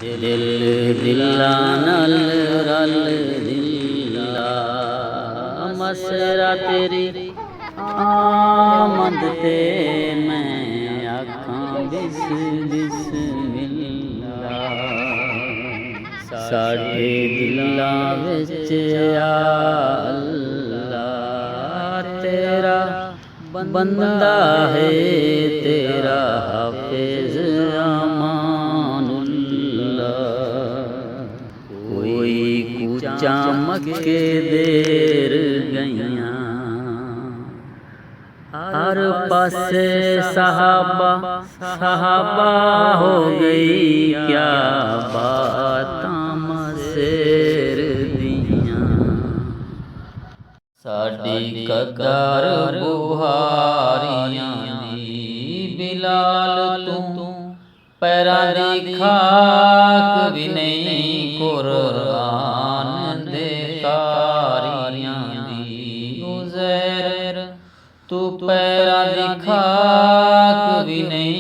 दिल दिला नल रल दिला मसरा तेरी आमद ते मैं आखां बिस बिस्मिल्ला साडे दिलां विच आ अल्लाह तेरा बंदा है तेरा हाफिज कोई कूचा मक्के देर गईया हर पासे सहाबा सहाबा हो गई क्या बातां मसेर दियां साडी कदर बुहारियां दी बिलाल तू पैरां दी खाक भी नहीं कुरान दे कारियां दी उज़ैर तू पैरां दी खाक भी नहीं